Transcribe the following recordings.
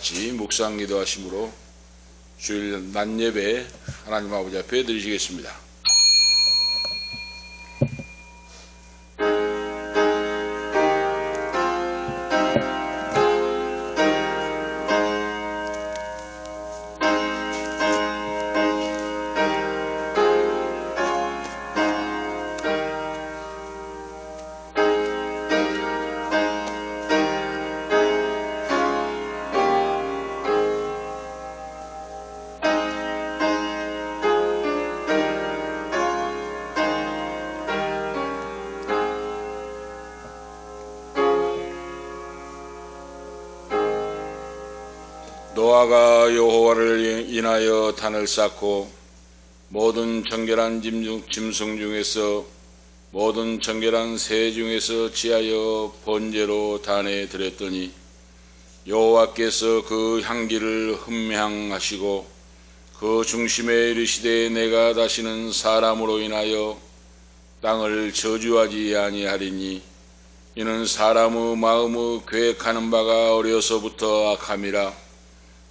같이 묵상 기도하심으로 주일 낮 예배 하나님 아버지 앞에 드리시겠습니다. 노아가 여호와를 인하여 단을 쌓고 모든 정결한 짐승 중에서 모든 정결한 새 중에서 지하여 번제로 단에 드렸더니 여호와께서 그 향기를 흠향하시고 그 중심에 이르시되 내가 다시는 사람으로 인하여 땅을 저주하지 아니하리니 이는 사람의 마음의 계획하는 바가 어려서부터 악함이라.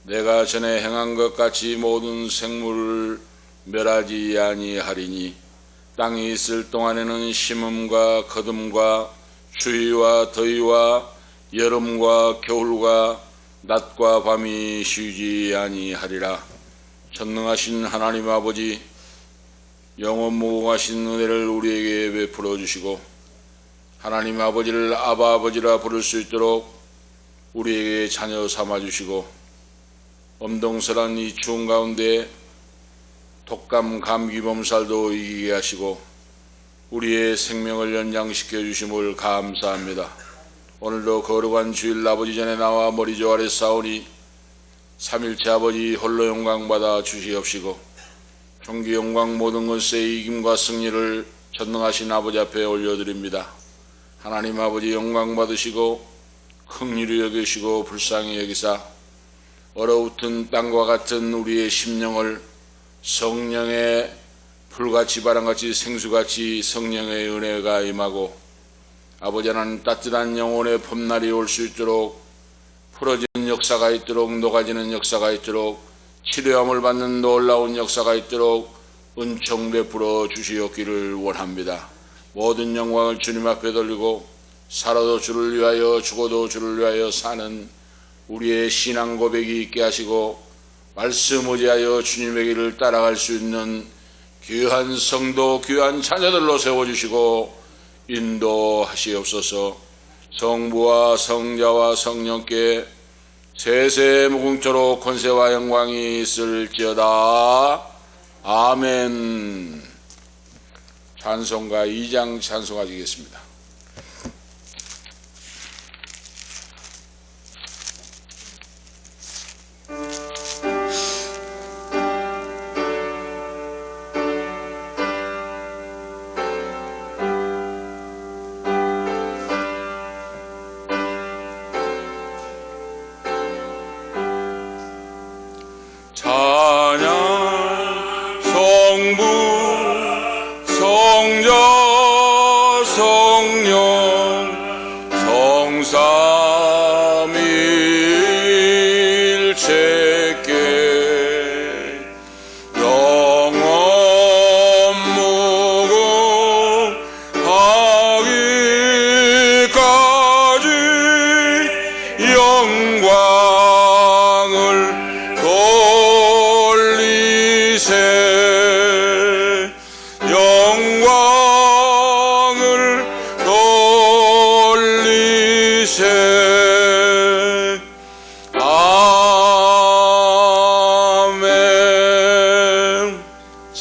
내가 전에 행한 것 같이 모든 생물을 멸하지 아니하리니 땅이 있을 동안에는 심음과 거둠과 추위와 더위와 여름과 겨울과 낮과 밤이 쉬지 아니하리라. 전능하신 하나님 아버지, 영원무궁하신 은혜를 우리에게 베풀어 주시고 하나님 아버지를 아바 아버지라 부를 수 있도록 우리에게 자녀 삼아 주시고 엄동설한 이 추운 가운데 독감 감기 몸살도 이기게 하시고 우리의 생명을 연장시켜 주심을 감사합니다. 오늘도 거룩한 주일 아버지 전에 나와 머리조 아래 싸우니 삼일체 아버지 홀로 영광 받아 주시옵시고 존귀 영광 모든 것의 이김과 승리를 전능하신 아버지 앞에 올려드립니다. 하나님 아버지 영광 받으시고 긍휼히 여기시고 불쌍히 여기사 얼어붙은 땅과 같은 우리의 심령을 성령의 불같이 바람같이 생수같이 성령의 은혜가 임하고 아버지 하나님 따뜻한 영혼의 봄날이 올 수 있도록 풀어지는 역사가 있도록 녹아지는 역사가 있도록 치료함을 받는 놀라운 역사가 있도록 은총 베풀어 주시옵기를 원합니다. 모든 영광을 주님 앞에 돌리고 살아도 주를 위하여 죽어도 주를 위하여 사는 우리의 신앙 고백이 있게 하시고 말씀 의지하여 주님의 길을 따라갈 수 있는 귀한 성도 귀한 자녀들로 세워주시고 인도하시옵소서. 성부와 성자와 성령께 세세 무궁토록 권세와 영광이 있을지어다. 아멘. 찬송가 2장 찬송하시겠습니다.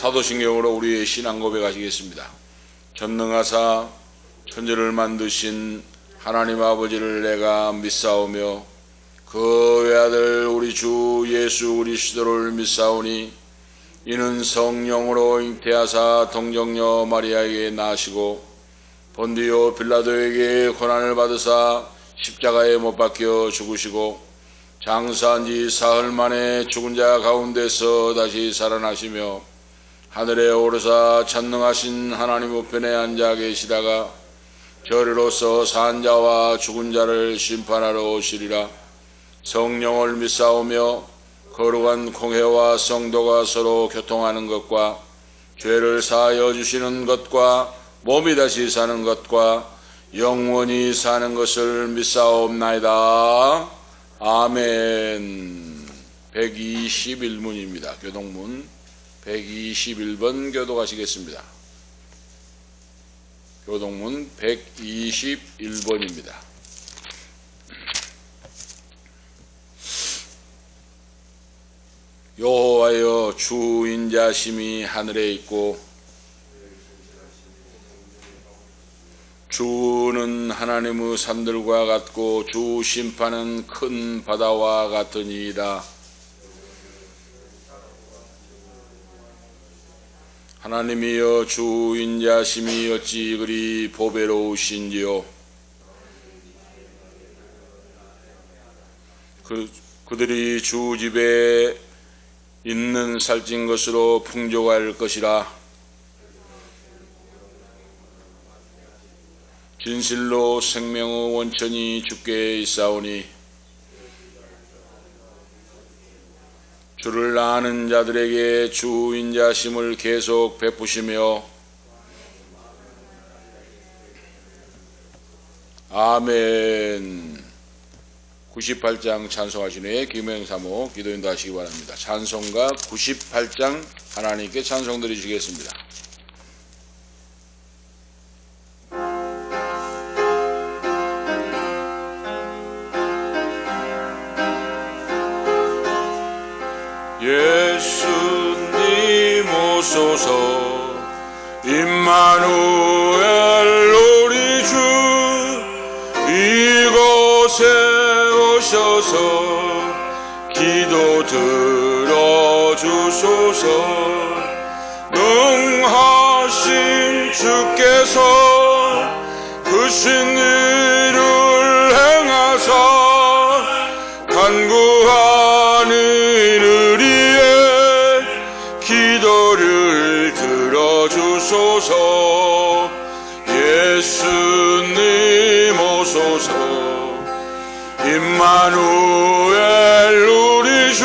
사도신경으로 우리의 신앙 고백하시겠습니다. 전능하사 천지를 만드신 하나님 아버지를 내가 믿사오며 그 외아들 우리 주 예수 그리스도를 믿사오니 이는 성령으로 잉태하사 동정녀 마리아에게 나시고 본디오 빌라도에게 고난을 받으사 십자가에 못 박혀 죽으시고 장사한 지 사흘 만에 죽은 자 가운데서 다시 살아나시며 하늘에 오르사 전능하신 하나님 우편에 앉아 계시다가 저리로서 산 자와 죽은 자를 심판하러 오시리라. 성령을 믿사오며 거룩한 공회와 성도가 서로 교통하는 것과 죄를 사하여 주시는 것과 몸이 다시 사는 것과 영원히 사는 것을 믿사옵나이다. 아멘. 121문입니다. 교동문 121번 교도 가시겠습니다. 교동문 121번입니다. 여호와여, 주 인자심이 하늘에 있고 주는 하나님의 산들과 같고 주 심판은 큰 바다와 같으니이다. 하나님이여, 주 인자심이 어찌 그리 보배로우신지요. 그들이 주 집에 있는 살찐 것으로 풍족할 것이라. 진실로 생명의 원천이 주께 있사오니 주를 아는 자들에게 주 인자심을 계속 베푸시며. 아멘. 98장 찬송하신 후에 김영사모 기도인도 하시기 바랍니다. 찬송가 98장 하나님께 찬송 드리시겠습니다. 예수님 오소서, 임마누엘 우리 주 이곳에 오셔서 기도 들어주소서. 능하신 주께서 크신 일을 행하사 간구한 이를 위해 기도를 들어주소서. 예수님 오소서, 임마누엘 우리 주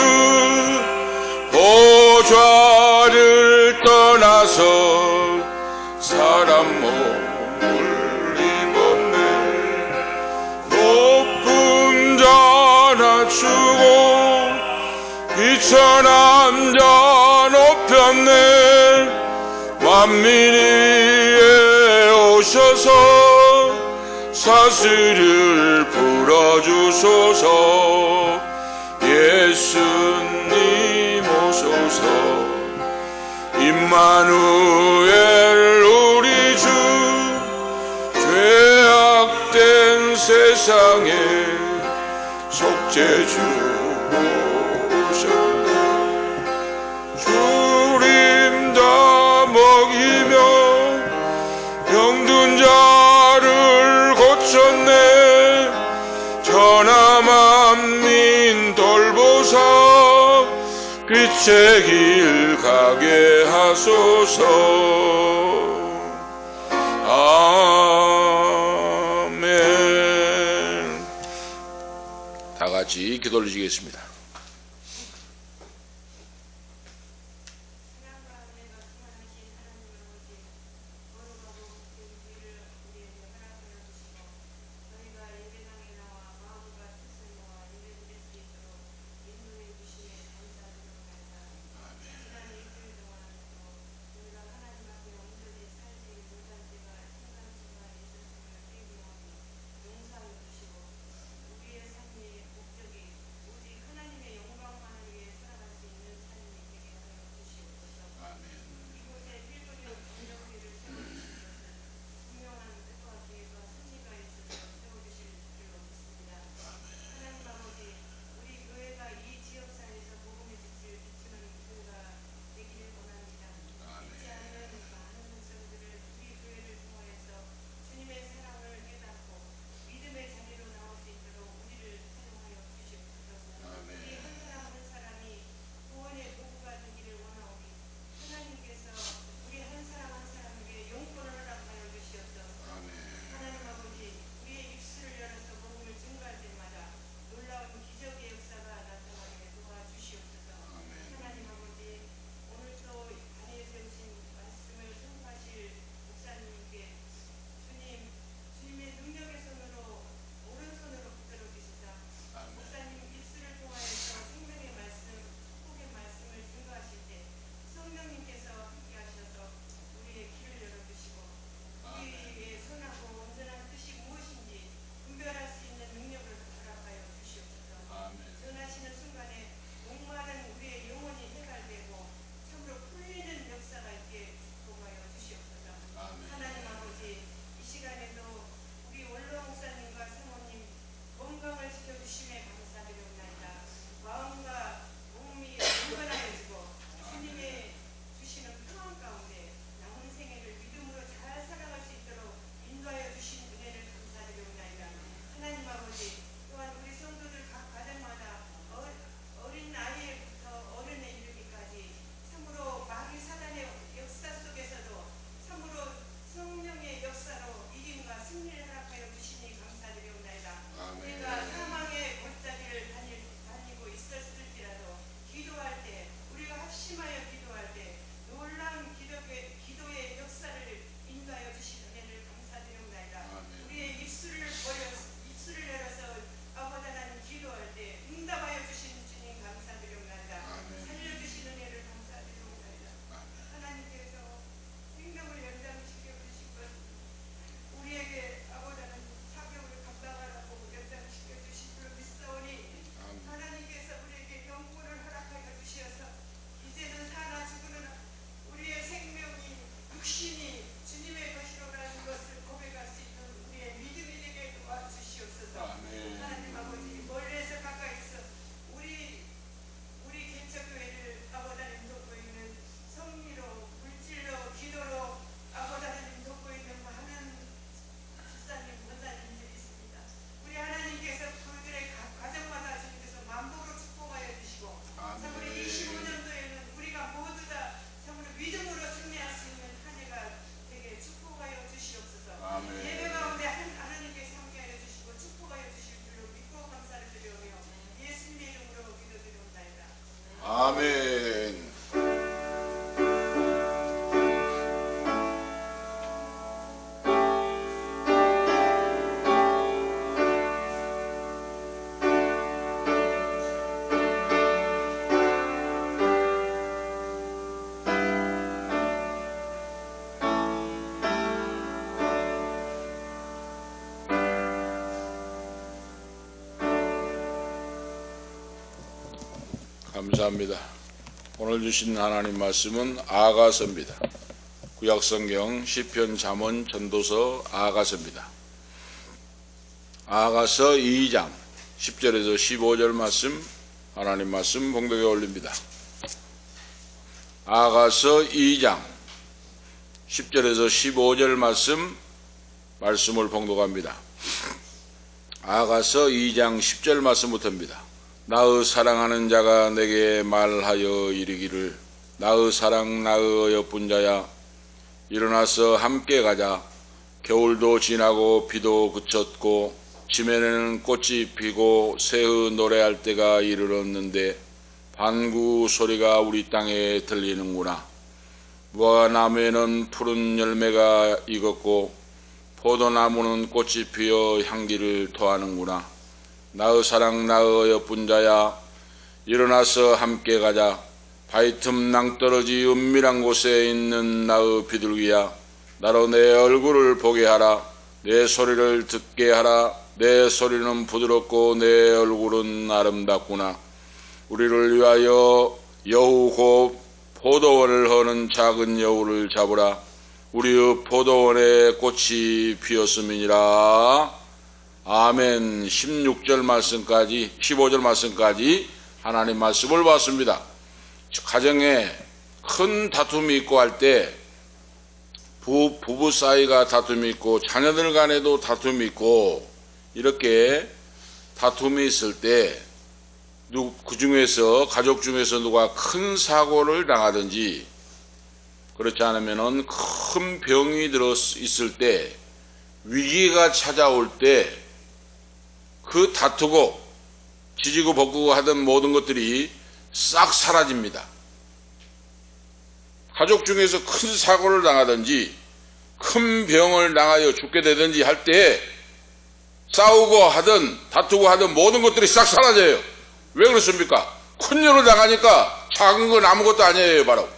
보좌를 떠나서 사람 몸을 입었네. 높은 자 낮추고 비천한 자 높였네. 만민위에 오셔서 사슬을 풀어주소서. 예수님 오소서, 임마누엘 우리 주 죄악된 세상에 속죄주 오셨네. 주림 다 먹이며 병든 자를 고쳤네. 천하만민 돌보사 빛의 길 가게 하소서. 아멘. 다 같이 기도 올리시겠습니다. 감사합니다. 오늘 주신 하나님 말씀은 아가서입니다. 구약성경 시편 잠언 전도서 아가서입니다. 아가서 2장 10절에서 15절 말씀 하나님 말씀 봉독에 올립니다. 아가서 2장 10절에서 15절 말씀을 봉독합니다. 아가서 2장 10절 말씀부터입니다. 나의 사랑하는 자가 내게 말하여 이르기를 나의 사랑 나의 어여쁜 자야 일어나서 함께 가자. 겨울도 지나고 비도 그쳤고 지면에는 꽃이 피고 새의 노래할 때가 이르렀는데 반구 소리가 우리 땅에 들리는구나. 무화과나무에는 푸른 열매가 익었고 포도나무는 꽃이 피어 향기를 토하는구나. 나의 사랑 나의 어여쁜 자야 일어나서 함께 가자. 바위틈 낭떠러지 은밀한 곳에 있는 나의 비둘기야 나로 내 얼굴을 보게 하라. 내 소리를 듣게 하라. 내 소리는 부드럽고 내 얼굴은 아름답구나. 우리를 위하여 여우 곧 포도원을 허는 작은 여우를 잡으라. 우리의 포도원에 꽃이 피었음이니라. 아멘. 16절 말씀까지 15절 말씀까지 하나님 말씀을 봤습니다. 가정에 큰 다툼이 있고 할 때 부부 사이가 다툼이 있고 자녀들 간에도 다툼이 있고 이렇게 다툼이 있을 때 그 중에서 가족 중에서 누가 큰 사고를 당하든지 그렇지 않으면 큰 병이 들어 있을 때 위기가 찾아올 때 그 다투고 지지고 볶고 하던 모든 것들이 싹 사라집니다. 가족 중에서 큰 사고를 당하든지 큰 병을 당하여 죽게 되든지 할 때 싸우고 하든 다투고 하든 모든 것들이 싹 사라져요. 왜 그렇습니까? 큰 일을 당하니까 작은 건 아무것도 아니에요. 바로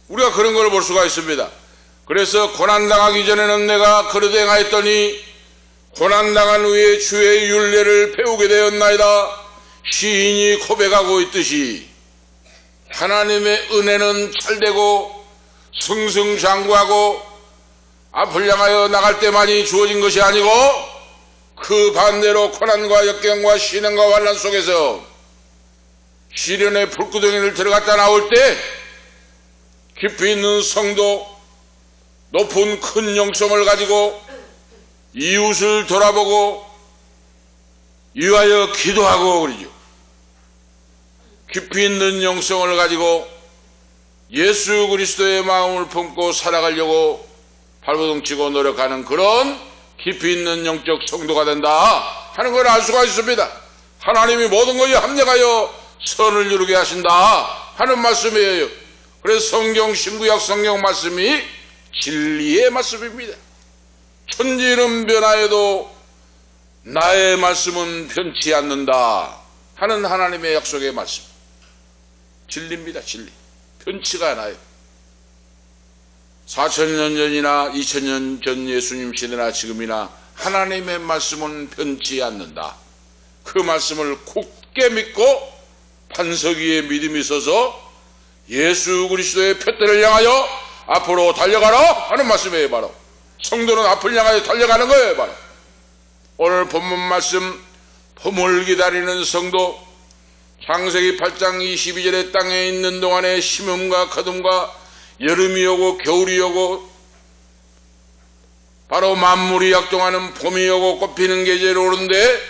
우리가 그런 걸 볼 수가 있습니다. 그래서 고난당하기 전에는 내가 그릇 행하였더니 고난당한 후에 주의 율례를 배우게 되었나이다. 시인이 고백하고 있듯이 하나님의 은혜는 잘되고 승승장구하고 앞을 향하여 나갈 때만이 주어진 것이 아니고 그 반대로 고난과 역경과 시련과 환난 속에서 시련의 불구덩이를 들어갔다 나올 때 깊이 있는 성도 높은 큰 영성을 가지고 이웃을 돌아보고 위하여 기도하고 그러죠. 깊이 있는 영성을 가지고 예수 그리스도의 마음을 품고 살아가려고 발버둥치고 노력하는 그런 깊이 있는 영적 성도가 된다 하는 걸 알 수가 있습니다. 하나님이 모든 것에 합력하여 선을 이루게 하신다 하는 말씀이에요. 그래서 성경 신구약 성경 말씀이 진리의 말씀입니다. 천지는 변하여도 나의 말씀은 변치 않는다 하는 하나님의 약속의 말씀. 진리입니다. 진리. 변치가 않아요. 4,000년 전이나 2,000년 전 예수님 시대나 지금이나 하나님의 말씀은 변치 않는다. 그 말씀을 굳게 믿고 반석 위에 믿음이 있어서 예수 그리스도의 푯대를 향하여 앞으로 달려가라 하는 말씀이에요. 바로 성도는 앞을 향하여 달려가는 거예요. 바로 오늘 본문 말씀 봄을 기다리는 성도 창세기 8장 22절에 땅에 있는 동안에 심음과 거둠과 여름이 오고 겨울이 오고 바로 만물이 약동하는 봄이 오고 꽃피는 계절이 오는데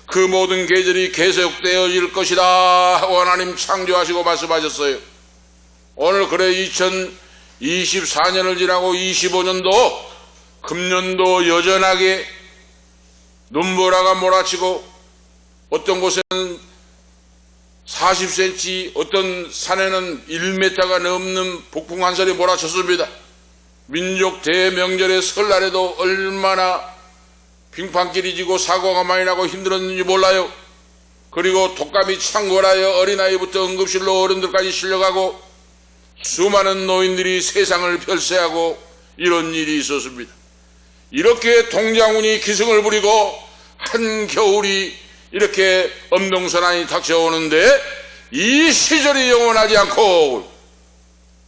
그 모든 계절이 계속되어질 것이다 하고 하나님 창조하시고 말씀하셨어요. 오늘 그래 2024년을 지나고 25년도 금년도 여전하게 눈보라가 몰아치고 어떤 곳에는 40cm 어떤 산에는 1m가 넘는 폭풍 한설이 몰아쳤습니다. 민족 대명절의 설날에도 얼마나 빙판길이 지고 사고가 많이 나고 힘들었는지 몰라요. 그리고 독감이 창궐하여 어린아이부터 응급실로 어른들까지 실려가고 수많은 노인들이 세상을 별세하고 이런 일이 있었습니다. 이렇게 동장운이 기승을 부리고 한겨울이 이렇게 엄동선한이 닥쳐오는데 이 시절이 영원하지 않고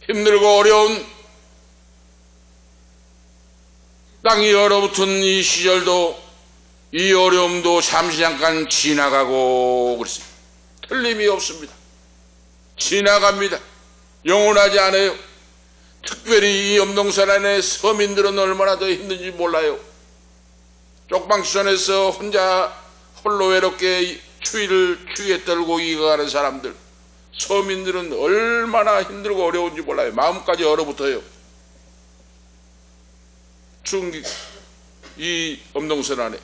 힘들고 어려운 땅이 얼어붙은 이 시절도 이 어려움도 잠시 잠깐 지나가고 그랬어요. 틀림이 없습니다. 지나갑니다. 영원하지 않아요. 특별히 이 엄동선안의 서민들은 얼마나 더 힘든지 몰라요. 쪽방촌에서 혼자 홀로 외롭게 추위에 떨고 이겨가는 사람들, 서민들은 얼마나 힘들고 어려운지 몰라요. 마음까지 얼어붙어요. 추운 이 엄동선안에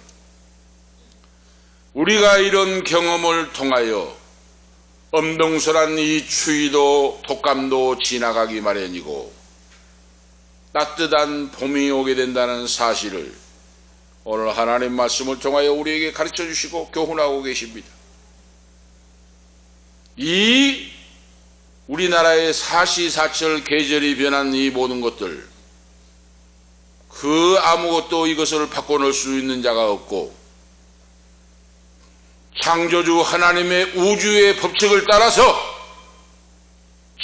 우리가 이런 경험을 통하여 엄동선안 이 추위도 독감도 지나가기 마련이고 따뜻한 봄이 오게 된다는 사실을 오늘 하나님 말씀을 통하여 우리에게 가르쳐 주시고 교훈하고 계십니다. 이 우리나라의 사시사철 계절이 변한 이 모든 것들, 그 아무것도 이것을 바꿔놓을 수 있는 자가 없고 창조주 하나님의 우주의 법칙을 따라서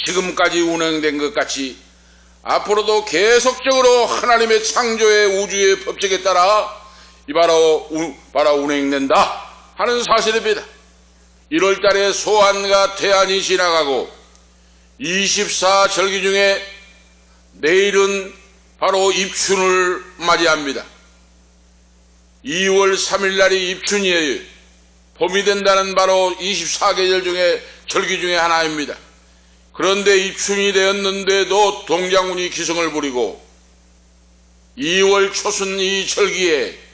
지금까지 운행된 것 같이 앞으로도 계속적으로 하나님의 창조의 우주의 법칙에 따라 바로 운행된다 하는 사실입니다. 1월달에 소환과 태안이 지나가고 24절기 중에 내일은 바로 입춘을 맞이합니다. 2월 3일 날이 입춘이에요. 봄이 된다는 바로 24계절 중에 절기 중에 하나입니다. 그런데 입춘이 되었는데도 동장운이 기승을 부리고 2월 초순 이 절기에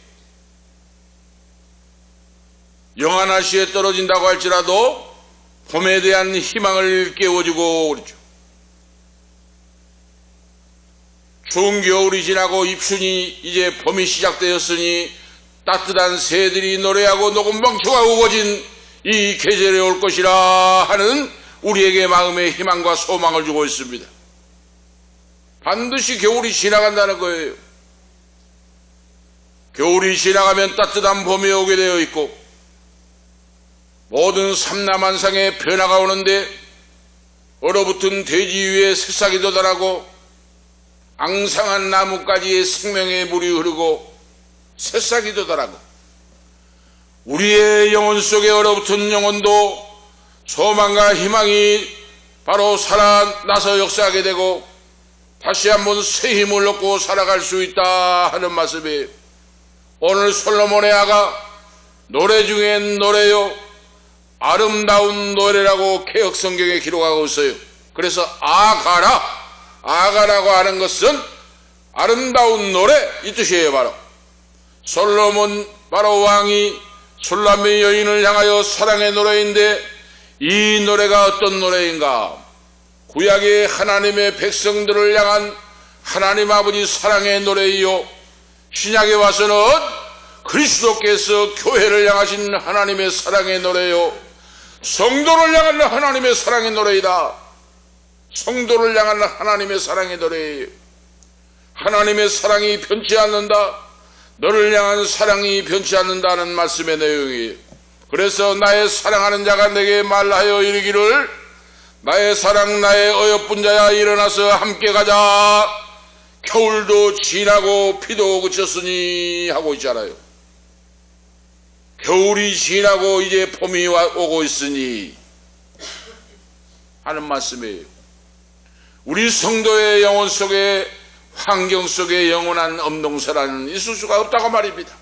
영하나시에 떨어진다고 할지라도 봄에 대한 희망을 깨워주고 그렇죠. 추운 겨울이 지나고 입춘이 이제 봄이 시작되었으니 따뜻한 새들이 노래하고 녹음방초가 우거진 이 계절에 올 것이라 하는 우리에게 마음의 희망과 소망을 주고 있습니다. 반드시 겨울이 지나간다는 거예요. 겨울이 지나가면 따뜻한 봄이 오게 되어 있고 모든 삼라만상에 변화가 오는데 얼어붙은 대지 위에 새싹이 돋아나고 앙상한 나뭇가지에 생명의 물이 흐르고 새싹이 돋아나고 우리의 영혼 속에 얼어붙은 영혼도 소망과 희망이 바로 살아나서 역사하게 되고 다시 한번 새 힘을 얻고 살아갈 수 있다 하는 말씀이에요. 오늘 솔로몬의 아가 노래 중엔 노래요 아름다운 노래라고 개혁성경에 기록하고 있어요. 그래서 아가라고 하는 것은 아름다운 노래 이 뜻이에요. 바로 솔로몬 바로 왕이 술람의 여인을 향하여 사랑의 노래인데 이 노래가 어떤 노래인가? 구약의 하나님의 백성들을 향한 하나님 아버지 사랑의 노래이요 신약에 와서는 그리스도께서 교회를 향하신 하나님의 사랑의 노래요 성도를 향한 하나님의 사랑의 노래이다. 성도를 향한 하나님의 사랑의 노래예요. 하나님의 사랑이 변치 않는다. 너를 향한 사랑이 변치 않는다는 말씀의 내용이에요. 그래서 나의 사랑하는 자가 내게 말하여 이르기를 나의 사랑 나의 어여쁜 자야 일어나서 함께 가자. 겨울도 지나고 비도 그쳤으니 하고 있잖아요. 겨울이 지나고 이제 봄이 오고 있으니 하는 말씀이에요. 우리 성도의 영혼 속에 환경 속에 영원한 엄동설화는 있을 수가 없다고 말입니다.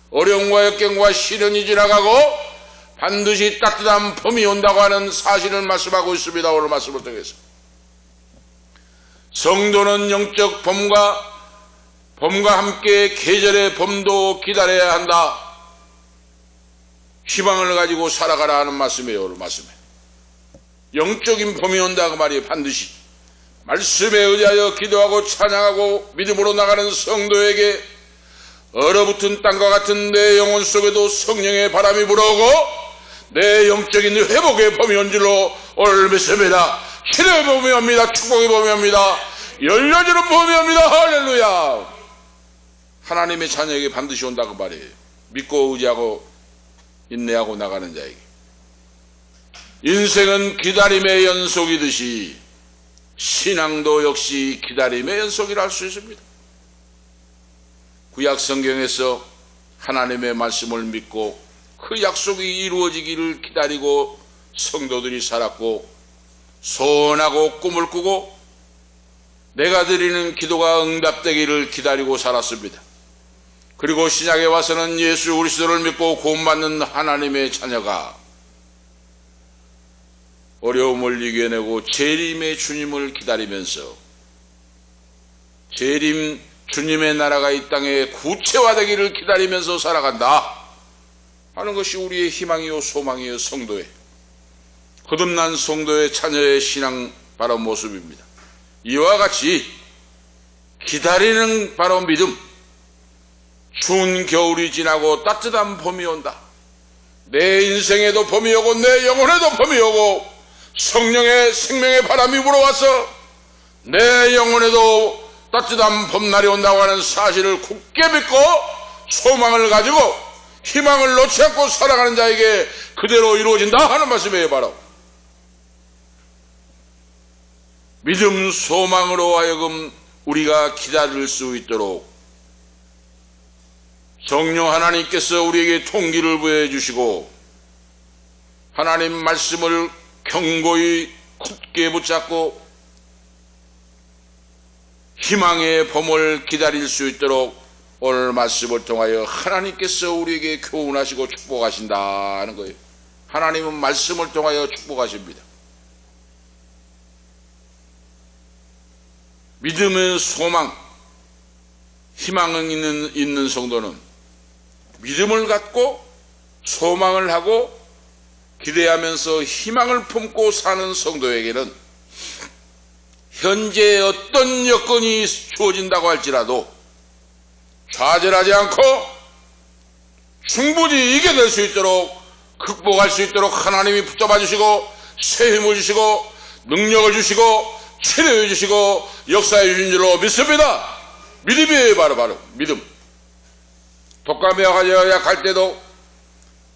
어려움과 역경과 시련이 지나가고 반드시 따뜻한 봄이 온다고 하는 사실을 말씀하고 있습니다. 오늘 말씀을 통해서 성도는 영적 봄과 함께 계절의 봄도 기다려야 한다. 희망을 가지고 살아가라 하는 말씀이에요. 오늘 말씀에 영적인 봄이 온다고 말이에요. 반드시 말씀에 의하여 기도하고 찬양하고 믿음으로 나가는 성도에게 얼어붙은 땅과 같은 내 영혼 속에도 성령의 바람이 불어오고 내 영적인 회복의 봄이 온 줄로 오늘 믿습니다. 치료의 봄이 옵니다. 축복의 봄이 옵니다. 열려주는 봄이 옵니다. 할렐루야. 하나님의 자녀에게 반드시 온다고 말이에요. 믿고 의지하고 인내하고 나가는 자에게. 인생은 기다림의 연속이듯이 신앙도 역시 기다림의 연속이라 할 수 있습니다. 구약 성경에서 하나님의 말씀을 믿고 그 약속이 이루어지기를 기다리고 성도들이 살았고, 소원하고 꿈을 꾸고 내가 드리는 기도가 응답되기를 기다리고 살았습니다. 그리고 신약에 와서는 예수 그리스도를 믿고 구원받는 하나님의 자녀가 어려움을 이겨내고 재림의 주님을 기다리면서 재림 주님의 나라가 이 땅에 구체화되기를 기다리면서 살아간다 하는 것이 우리의 희망이요 소망이요 성도의, 거듭난 성도의 자녀의 신앙 바로 모습입니다. 이와 같이 기다리는 바로 믿음, 추운 겨울이 지나고 따뜻한 봄이 온다. 내 인생에도 봄이 오고 내 영혼에도 봄이 오고 성령의 생명의 바람이 불어와서 내 영혼에도 따뜻한 봄날이 온다고 하는 사실을 굳게 믿고 소망을 가지고 희망을 놓지 않고 살아가는 자에게 그대로 이루어진다 하는 말씀이에요. 바로 믿음 소망으로 하여금 우리가 기다릴 수 있도록 성령 하나님께서 우리에게 통기를 부여해 주시고 하나님 말씀을 견고히 굳게 붙잡고 희망의 봄을 기다릴 수 있도록 오늘 말씀을 통하여 하나님께서 우리에게 교훈하시고 축복하신다는 거예요. 하나님은 말씀을 통하여 축복하십니다. 믿음의 소망, 희망이 있는 성도는 믿음을 갖고 소망을 하고 기대하면서 희망을 품고 사는 성도에게는 현재 어떤 여건이 주어진다고 할지라도 좌절하지 않고 충분히 이겨낼 수 있도록, 극복할 수 있도록 하나님이 붙잡아 주시고 새 힘을 주시고 능력을 주시고 치료해 주시고 역사해 주신 줄로 믿습니다. 믿음이에요. 바로 믿음. 독감에 약할 때도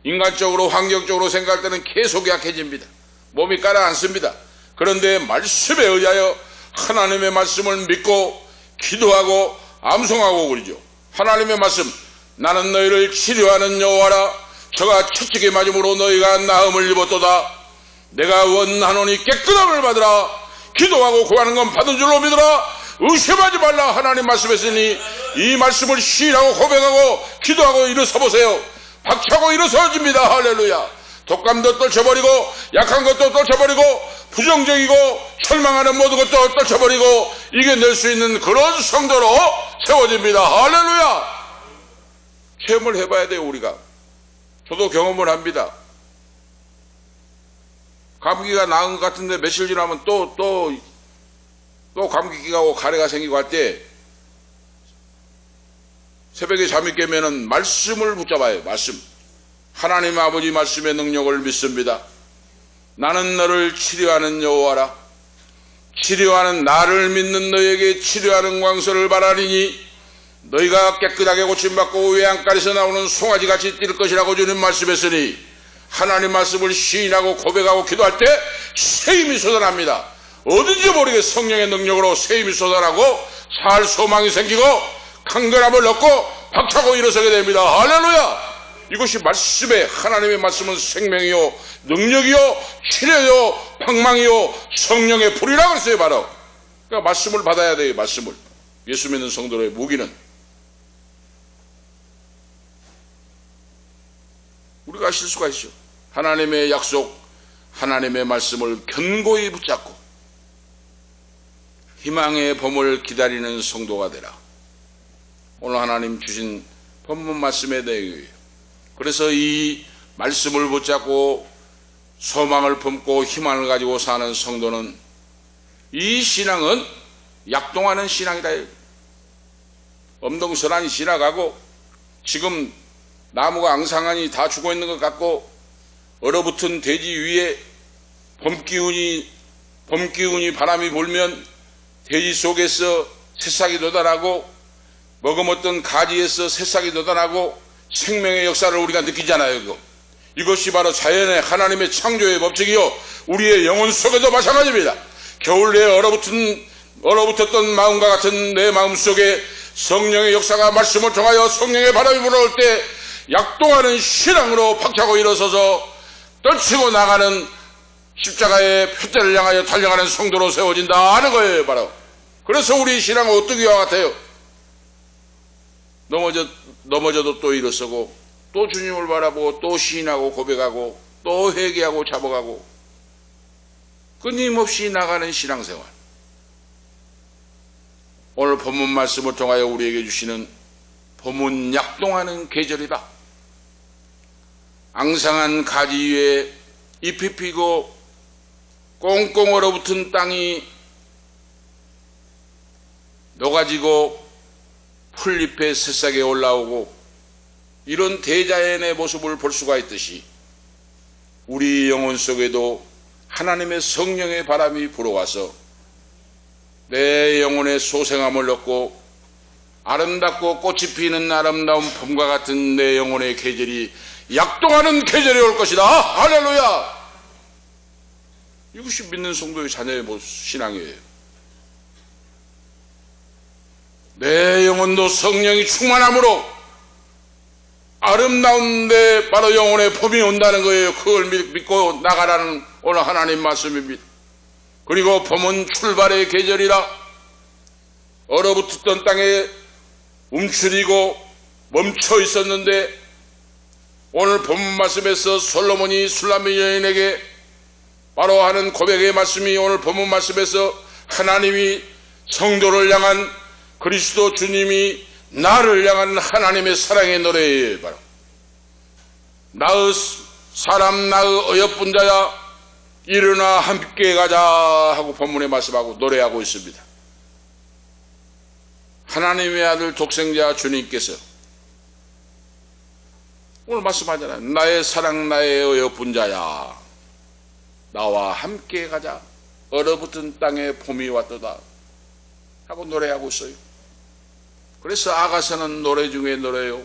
인간적으로 환경적으로 생각할 때는 계속 약해집니다. 몸이 가라앉습니다. 그런데 말씀에 의하여 하나님의 말씀을 믿고 기도하고 암송하고 그러죠. 하나님의 말씀, 나는 너희를 치료하는 여호와라. 저가 채찍에 맞음으로 너희가 나음을 입었도다. 내가 원하노니 깨끗함을 받으라. 기도하고 구하는 건 받은 줄로 믿으라. 의심하지 말라. 하나님 말씀했으니 이 말씀을 시인하고 고백하고 기도하고 일어서 보세요. 박차고 일어서집니다. 할렐루야. 독감도 떨쳐버리고 약한 것도 떨쳐버리고 부정적이고 절망하는 모든 것도 떨쳐버리고 이겨낼 수 있는 그런 성도로 세워집니다. 할렐루야. 체험을 해봐야 돼요. 우리가. 저도 경험을 합니다. 감기가 나은 것 같은데 며칠 지나면 또 감기가 오고 가래가 생기고 할 때 새벽에 잠이 깨면은 말씀을 붙잡아요. 말씀. 하나님 아버지 말씀의 능력을 믿습니다. 나는 너를 치료하는 여호와라. 치료하는 나를 믿는 너에게 치료하는 광선을 바라리니 너희가 깨끗하게 고침받고 외양간에서 나오는 송아지같이 뛸 것이라고 주님 말씀했으니 하나님 말씀을 시인하고 고백하고 기도할 때 새 힘이 솟아납니다. 어딘지 모르게 성령의 능력으로 새 힘이 솟아나고 살 소망이 생기고 강건함을 얻고 박차고 일어서게 됩니다. 할렐루야. 이것이 말씀에, 하나님의 말씀은 생명이요 능력이요 치료요 방망이요 성령의 불이라고 그랬어요. 바로 그러니까 말씀을 받아야 돼요. 말씀을. 예수 믿는 성도의 무기는 우리가 실수가 있죠. 하나님의 약속, 하나님의 말씀을 견고히 붙잡고 희망의 봄을 기다리는 성도가 되라. 오늘 하나님 주신 본문 말씀에 대해 그래서 이 말씀을 붙잡고 소망을 품고 희망을 가지고 사는 성도는 이 신앙은 약동하는 신앙이다. 엄동설한이 지나가고 지금 나무가 앙상하니 다 죽어 있는 것 같고 얼어붙은 대지 위에 봄 기운이 바람이 불면 대지 속에서 새싹이 돋아나고 머금었던 가지에서 새싹이 돋아나고 생명의 역사를 우리가 느끼잖아요. 이것이 바로 자연의 하나님의 창조의 법칙이요 우리의 영혼 속에도 마찬가지입니다. 겨울 내에 얼어붙었던 마음과 같은 내 마음 속에 성령의 역사가 말씀을 통하여 성령의 바람이 불어올 때 약동하는 신앙으로 박차고 일어서서 떨치고 나가는 십자가의 표대를 향하여 달려가는 성도로 세워진다 하는 거예요. 바로 그래서 우리 신앙은 어떻게와 같아요? 넘어져도 또 일어서고 또 주님을 바라보고 또 시인하고 고백하고 또 회개하고 잡아가고 끊임없이 나가는 신앙생활. 오늘 본문 말씀을 통하여 우리에게 주시는 봄은 약동하는 계절이다. 앙상한 가지 위에 잎이 피고 꽁꽁 얼어붙은 땅이 녹아지고 풀잎의 새싹이 올라오고 이런 대자연의 모습을 볼 수가 있듯이 우리 영혼 속에도 하나님의 성령의 바람이 불어와서 내 영혼의 소생함을 얻고 아름답고 꽃이 피는 아름다운 봄과 같은 내 영혼의 계절이 약동하는 계절이 올 것이다. 할렐루야. 이것이 믿는 성도의 자녀의 신앙이에요. 내 영혼도 성령이 충만함으로 아름다운데 바로 영혼의 봄이 온다는 거예요. 그걸 믿고 나가라는 오늘 하나님 말씀입니다. 그리고 봄은 출발의 계절이라 얼어붙었던 땅에 움츠리고 멈춰 있었는데 오늘 본문 말씀에서 솔로몬이 술람미 여인에게 바로 하는 고백의 말씀이 오늘 본문 말씀에서 하나님이 성도를 향한 그리스도 주님이 나를 향한 하나님의 사랑의 노래예요. 바로 나의 사람 나의 어여쁜 자야 일어나 함께 가자 하고 본문에 말씀하고 노래하고 있습니다. 하나님의 아들 독생자 주님께서 오늘 말씀하잖아요. 나의 사랑 나의 어여쁜 자야 나와 함께 가자 얼어붙은 땅에 봄이 왔도다 하고 노래하고 있어요. 그래서 아가서는 노래 중에 노래요.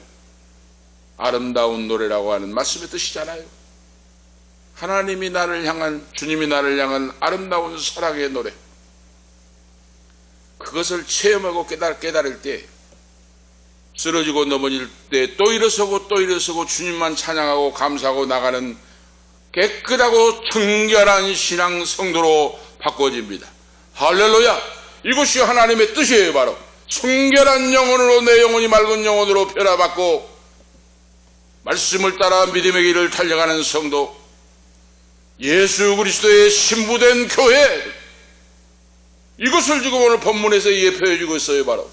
아름다운 노래라고 하는 말씀의 뜻이잖아요. 하나님이 나를 향한 주님이 나를 향한 아름다운 사랑의 노래. 그것을 체험하고 깨달을 때 쓰러지고 넘어질 때 또 일어서고 주님만 찬양하고 감사하고 나가는 깨끗하고 청결한 신앙 성도로 바꿔집니다. 할렐루야. 이것이 하나님의 뜻이에요. 바로 청결한 영혼으로 내 영혼이 맑은 영혼으로 변화받고 말씀을 따라 믿음의 길을 달려가는 성도 예수 그리스도의 신부된 교회 이것을 지금 오늘 본문에서 예표해주고 있어요. 바로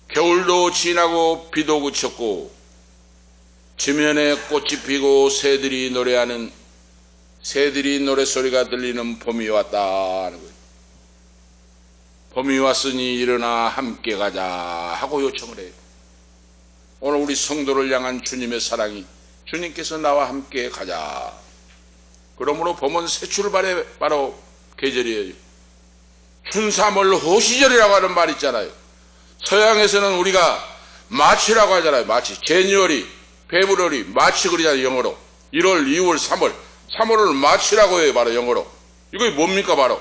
겨울도 지나고 비도 그쳤고 지면에 꽃이 피고 새들이 노래하는 새들이 노래소리가 들리는 봄이 왔다 하는 거예요. 봄이 왔으니 일어나 함께 가자 하고 요청을 해요. 오늘 우리 성도를 향한 주님의 사랑이 주님께서 나와 함께 가자. 그러므로 봄은 새 출발의 바로 계절이에요. 춘삼월 호시절이라고 하는 말 있잖아요. 서양에서는 우리가 마치라고 하잖아요. 마치 제니어리, 페브러리, 마치 그러잖아요. 영어로 1월, 2월, 3월 3월을 마치라고 해요. 바로 영어로. 이거 뭡니까? 바로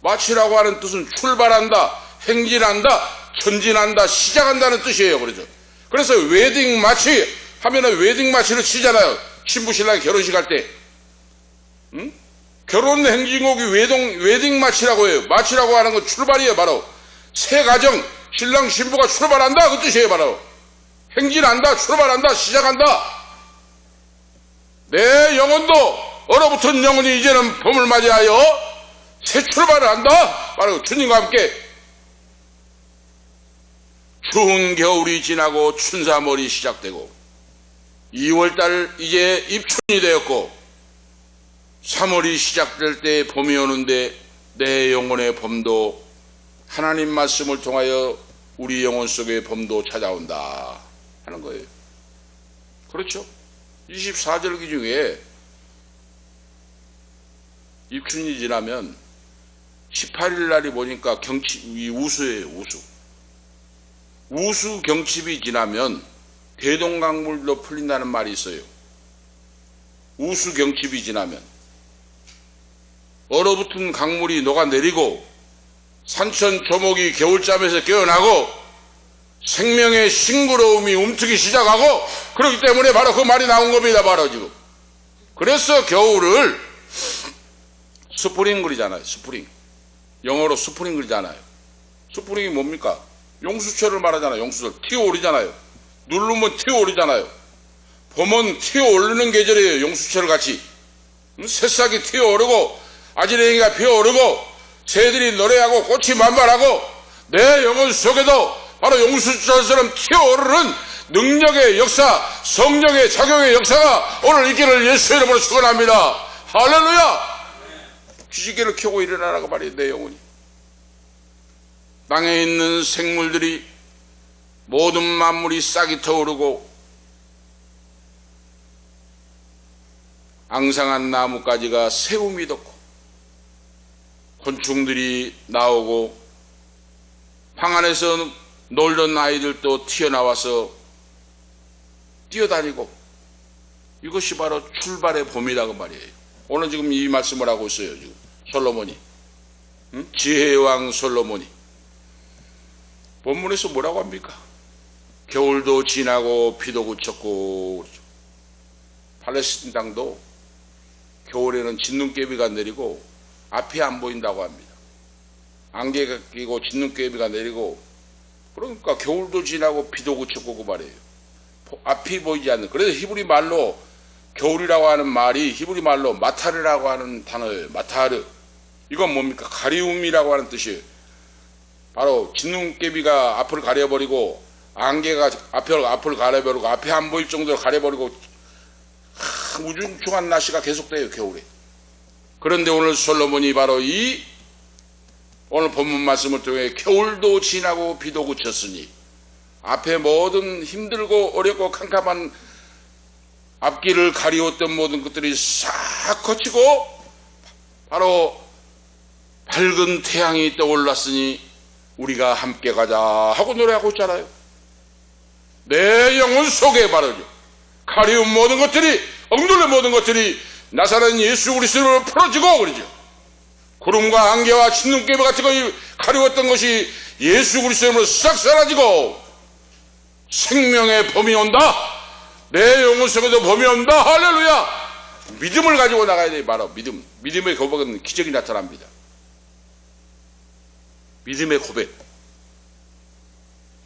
마치라고 하는 뜻은 출발한다, 행진한다, 전진한다, 시작한다는 뜻이에요. 그렇죠? 그래서 웨딩 마치 하면은 웨딩 마치를 치잖아요. 신부 신랑이 결혼식 할 때. 응? 결혼 행진곡이 웨딩 마치라고 해요. 마치라고 하는 건 출발이에요. 바로 새 가정 신랑 신부가 출발한다 그 뜻이에요. 바로 행진한다, 출발한다, 시작한다. 내 영혼도 얼어붙은 영혼이 이제는 봄을 맞이하여 새 출발을 한다. 바로 주님과 함께 추운 겨울이 지나고 춘삼월이 시작되고 2월달 이제 입춘이 되었고 3월이 시작될 때 봄이 오는데 내 영혼의 봄도 하나님 말씀을 통하여 우리 영혼 속의 봄도 찾아온다 하는 거예요. 그렇죠? 24절기 중에 입춘이 지나면 18일 날이 보니까 우수예요. 우수 경칩이 지나면 대동강물도 풀린다는 말이 있어요. 우수경칩이 지나면 얼어붙은 강물이 녹아내리고 산천 조목이 겨울잠에서 깨어나고 생명의 싱그러움이 움트기 시작하고, 그렇기 때문에 바로 그 말이 나온 겁니다. 바로 지금. 그래서 겨울을 스프링글이잖아요. 스프링. 영어로 스프링글이잖아요. 스프링이 뭡니까? 용수철을 말하잖아요. 용수철. 튀어오르잖아요. 누르면 튀어오르잖아요. 봄은 튀어오르는 계절이에요. 용수철 같이. 새싹이 튀어오르고 아지랭이가 피어오르고 새들이 노래하고 꽃이 만발하고 내 영혼 속에도 바로 용수철처럼 튀어오르는 능력의 역사, 성령의 작용의 역사가 오늘 있기를 예수 이름으로 축원합니다. 할렐루야! 기지개를 켜고 일어나라고 말이에요. 내 영혼이. 땅에 있는 생물들이 모든 만물이 싹이 터오르고 앙상한 나뭇가지가 세움이 돋고 곤충들이 나오고 방 안에서 놀던 아이들도 튀어나와서 뛰어다니고, 이것이 바로 출발의 봄이라고 말이에요. 오늘 지금 이 말씀을 하고 있어요. 지금 솔로몬이, 지혜의 왕 솔로몬이. 본문에서 뭐라고 합니까? 겨울도 지나고 비도 그쳤고 그렇죠. 팔레스틴 땅도 겨울에는 진눈깨비가 내리고 앞이 안 보인다고 합니다. 안개가 끼고 진눈깨비가 내리고, 그러니까 겨울도 지나고 비도 그쳤고 그 말이에요. 앞이 보이지 않는. 그래서 히브리 말로 겨울이라고 하는 말이 히브리 말로 마타르라고 하는 단어예요. 마타르. 이건 뭡니까? 가리움이라고 하는 뜻이에요. 바로 진눈깨비가 앞을 가려버리고 안개가 앞을 가려버리고 앞이 안 보일 정도로 가려버리고 우중충한 날씨가 계속돼요. 겨울에. 그런데 오늘 솔로몬이 바로 이 오늘 본문 말씀을 통해 겨울도 지나고 비도 그쳤으니 앞에 모든 힘들고 어렵고 캄캄한 앞길을 가리웠던 모든 것들이 싹 거치고 바로 밝은 태양이 떠올랐으니 우리가 함께 가자 하고 노래하고 있잖아요. 내 영혼 속에 바로 가리운 모든 것들이, 억눌린 모든 것들이 나사렛 예수 그리스도로 풀어지고 그러죠. 구름과 안개와 진눈깨비 같은 것이 가리웠던 것이 예수 그리스도로 싹 사라지고 생명의 봄이 온다. 내 영혼 속에도 봄이 온다. 할렐루야. 믿음을 가지고 나가야 돼요. 바로 믿음. 믿음의 고백은 기적이 나타납니다. 믿음의 고백.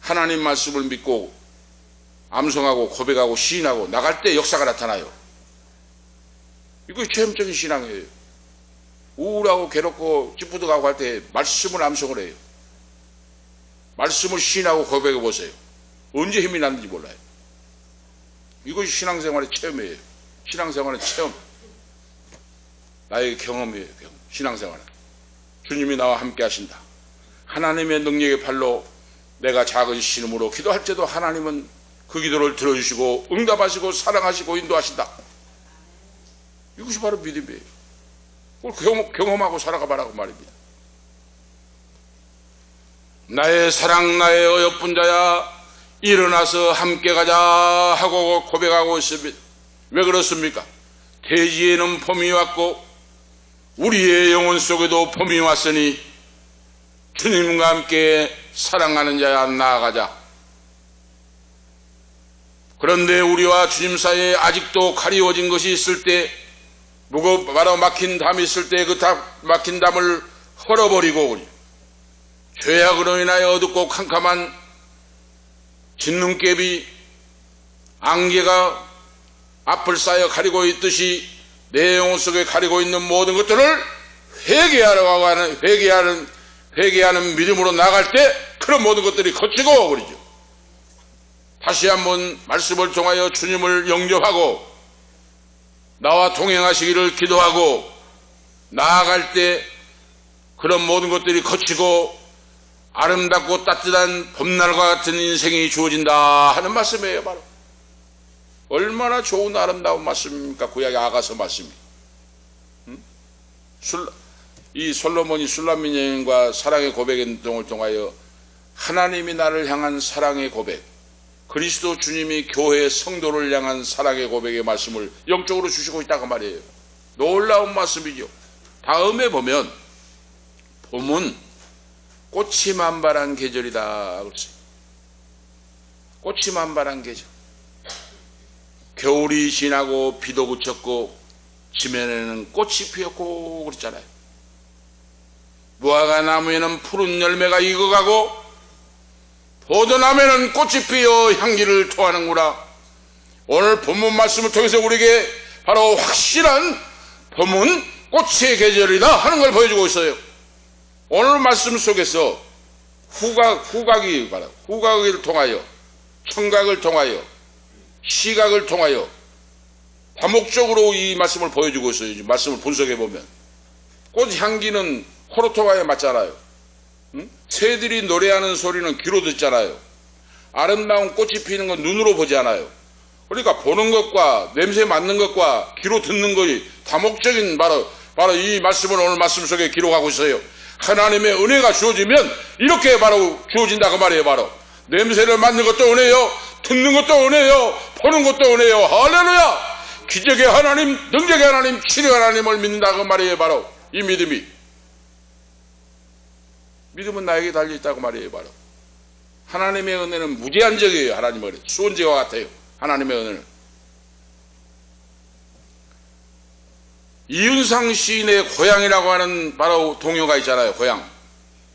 하나님 말씀을 믿고 암송하고 고백하고 시인하고 나갈 때 역사가 나타나요. 이거 체험적인 신앙이에요. 우울하고 괴롭고 찌뿌드가고 할 때 말씀을 암송을 해요. 말씀을 시인하고 고백해 보세요. 언제 힘이 났는지 몰라요. 이것이 신앙생활의 체험이에요. 신앙생활의 체험. 나의 경험이에요. 경험. 신앙생활은 주님이 나와 함께 하신다. 하나님의 능력의 팔로 내가 작은 신음으로 기도할 때도 하나님은 그 기도를 들어주시고 응답하시고 사랑하시고 인도하신다. 이것이 바로 믿음이에요. 그걸 경험하고 살아가봐라고 말입니다. 나의 사랑 나의 어여쁜 자야 일어나서 함께 가자 하고 고백하고 있습니다. 왜 그렇습니까? 대지에는 봄이 왔고 우리의 영혼 속에도 봄이 왔으니 주님과 함께 사랑하는 자야 나아가자. 그런데 우리와 주님 사이에 아직도 가리워진 것이 있을 때, 바로 막힌 담이 있을 때 그 막힌 담을 헐어버리고 죄악으로 인하여 어둡고 캄캄한 진눈깨비 안개가 앞을 쌓여 가리고 있듯이 내 영혼 속에 가리고 있는 모든 것들을 회개하는 믿음으로 나갈 때 그런 모든 것들이 거치고 그러죠. 다시 한번 말씀을 통하여 주님을 영접하고 나와 동행하시기를 기도하고 나아갈 때 그런 모든 것들이 거치고 아름답고 따뜻한 봄날과 같은 인생이 주어진다 하는 말씀이에요. 바로 얼마나 좋은 아름다운 말씀입니까? 구약의 아가서 말씀이. 이 솔로몬이 술람민 여인과 사랑의 고백의 동을 통하여 하나님이 나를 향한 사랑의 고백, 그리스도 주님이 교회 성도를 향한 사랑의 고백의 말씀을 영적으로 주시고 있다고 말이에요. 놀라운 말씀이죠. 다음에 보면 봄은 꽃이 만발한 계절이다 그랬어요. 꽃이 만발한 계절. 겨울이 지나고 비도 그쳤고 지면에는 꽃이 피었고 그랬잖아요. 무화과 나무에는 푸른 열매가 익어가고 포도나무에는 꽃이 피어 향기를 토하는구나. 오늘 본문 말씀을 통해서 우리에게 바로 확실한 봄은 꽃의 계절이다 하는 걸 보여주고 있어요. 오늘 말씀 속에서 후각을 통하여, 청각을 통하여, 시각을 통하여 다목적으로 이 말씀을 보여주고 있어요. 말씀을 분석해 보면 꽃 향기는 코로 통하여 맞잖아요. 새들이 노래하는 소리는 귀로 듣잖아요. 아름다운 꽃이 피는 건 눈으로 보지 않아요. 그러니까 보는 것과 냄새 맡는 것과 귀로 듣는 것이 다목적인 바로 이 말씀을 오늘 말씀 속에 기록하고 있어요. 하나님의 은혜가 주어지면 이렇게 바로 주어진다고 말이에요. 바로 냄새를 맡는 것도 은혜요, 듣는 것도 은혜요, 보는 것도 은혜요. 할렐루야! 기적의 하나님, 능력의 하나님, 치료의 하나님을 믿는다고 말이에요. 바로 이 믿음은 나에게 달려있다고 말이에요. 바로 하나님의 은혜는 무제한적이에요. 하나님의 은혜 수원제와 같아요. 하나님의 은혜는 이윤상 시인의 고향이라고 하는 바로 동요가 있잖아요. 고향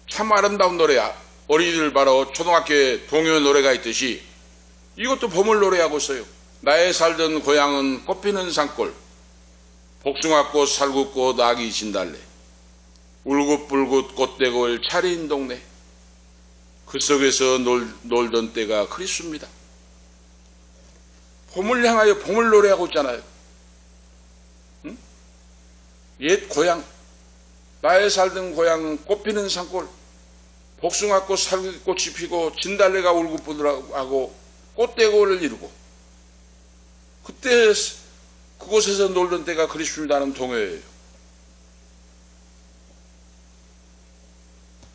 참 아름다운 노래야. 어린이들 바로 초등학교에 동요 노래가 있듯이 이것도 봄을 노래하고 있어요. 나의 살던 고향은 꽃피는 산골, 복숭아꽃, 살구꽃, 아기 진달래, 울긋불긋 꽃대골 차린 동네, 그 속에서 놀던 때가 그립습니다. 봄을 향하여 봄을 노래하고 있잖아요. 응? 옛 고향, 나의 살던 고향은 꽃피는 산골, 복숭아꽃, 살구꽃이 피고 진달래가 울긋불긋하고 꽃대골을 이루고 그때 그곳에서 놀던 때가 그립습니다는 동요예요.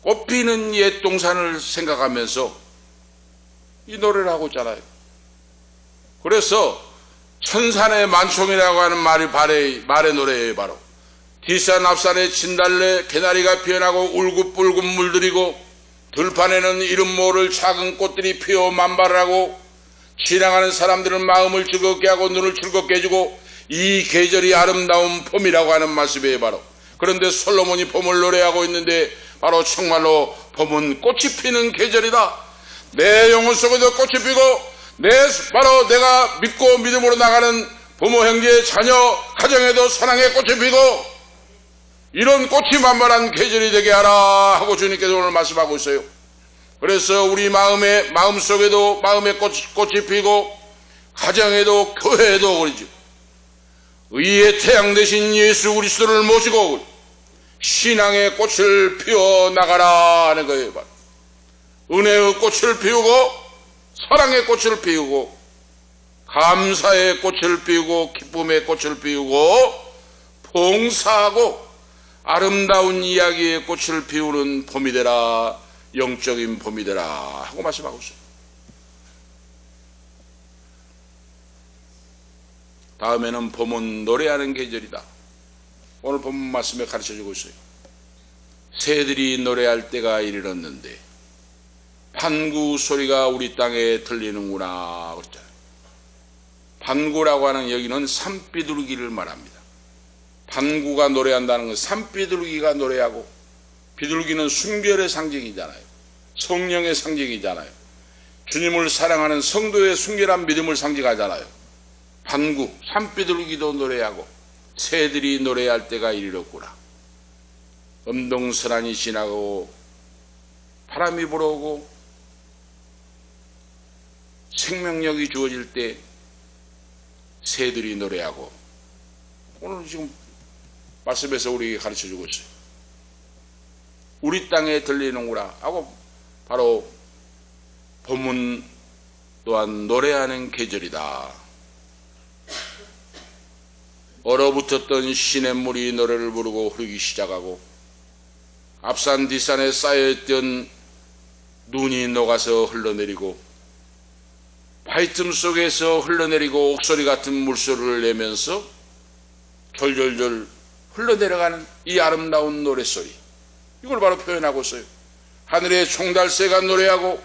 꽃피는 옛 동산을 생각하면서 이 노래를 하고 있잖아요. 그래서 천산의 만총이라고 하는 말의 노래예요. 바로 뒷산 앞산에 진달래 개나리가 피어나고 울긋불긋 물들이고 들판에는 이름 모를 작은 꽃들이 피어 만발을 하고 지나가는 사람들은 마음을 즐겁게 하고 눈을 즐겁게 해주고 이 계절이 아름다운 봄이라고 하는 말씀이에요. 바로 그런데 솔로몬이 봄을 노래하고 있는데 바로 정말로 봄은 꽃이 피는 계절이다. 내 영혼 속에도 꽃이 피고 바로 내가 믿고 믿음으로 나가는 부모 형제 자녀 가정에도 사랑의 꽃이 피고 이런 꽃이 만발한 계절이 되게 하라 하고 주님께서 오늘 말씀하고 있어요. 그래서 우리 마음속에도 마음의 꽃이 피고 가정에도 교회에도 그러죠. 의의 태양 되신 예수 그리스도를 모시고 신앙의 꽃을 피워 나가라 하는 거예요. 은혜의 꽃을 피우고 사랑의 꽃을 피우고 감사의 꽃을 피우고 기쁨의 꽃을 피우고 봉사하고 아름다운 이야기의 꽃을 피우는 봄이 되라, 영적인 봄이 되라 하고 말씀하고 있어요. 다음에는 봄은 노래하는 계절이다. 오늘 본 말씀에 가르쳐주고 있어요. 새들이 노래할 때가 이르렀는데 반구 소리가 우리 땅에 들리는구나 그랬잖아요. 반구라고 하는 여기는 산비둘기를 말합니다. 반구가 노래한다는 건 산비둘기가 노래하고, 비둘기는 순결의 상징이잖아요. 성령의 상징이잖아요. 주님을 사랑하는 성도의 순결한 믿음을 상징하잖아요. 반구, 산비둘기도 노래하고 새들이 노래할 때가 이르렀구나. 엄동설한이 지나고 바람이 불어오고 생명력이 주어질 때 새들이 노래하고, 오늘 지금 말씀에서 우리에게 가르쳐주고 있어요. 우리 땅에 들리는구나 하고 바로 봄은 또한 노래하는 계절이다. 얼어붙었던 시냇물이 노래를 부르고 흐르기 시작하고 앞산 뒷산에 쌓여있던 눈이 녹아서 흘러내리고 바위 틈 속에서 흘러내리고 옥소리 같은 물소리를 내면서 졸졸졸 흘러내려가는 이 아름다운 노랫소리, 이걸 바로 표현하고 있어요. 하늘의 총달새가 노래하고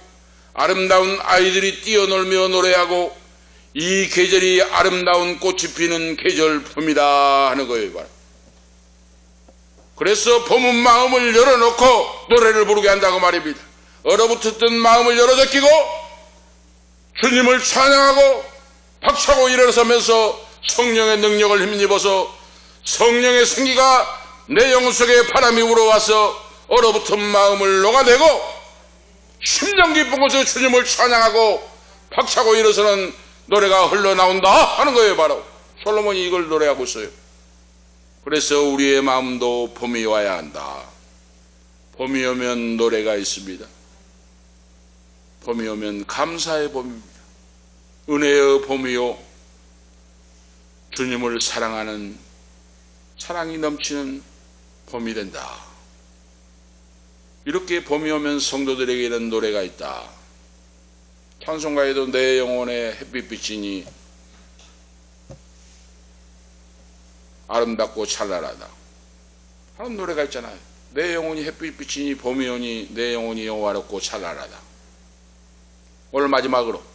아름다운 아이들이 뛰어놀며 노래하고 이 계절이 아름다운 꽃이 피는 계절 봄이다 하는 거예요. 바로. 그래서 봄은 마음을 열어놓고 노래를 부르게 한다고 말입니다. 얼어붙었던 마음을 열어제끼고 주님을 찬양하고 박차고 일어서면서 성령의 능력을 힘입어서 성령의 생기가 내 영혼 속에 바람이 불어와서 얼어붙은 마음을 녹아내고 심령 깊은 곳에서 주님을 찬양하고 박차고 일어서는 노래가 흘러나온다 하는 거예요. 바로 솔로몬이 이걸 노래하고 있어요. 그래서 우리의 마음도 봄이 와야 한다. 봄이 오면 노래가 있습니다. 봄이 오면 감사의 봄입니다. 은혜의 봄이요, 주님을 사랑하는 사랑이 넘치는 봄이 된다. 이렇게 봄이 오면 성도들에게는 노래가 있다. 찬송가에도 내 영혼에 햇빛비치니 아름답고 찬란하다 하는 노래가 있잖아요. 내 영혼이 햇빛비치니 봄이 오니 내 영혼이 영화롭고 찬란하다. 오늘 마지막으로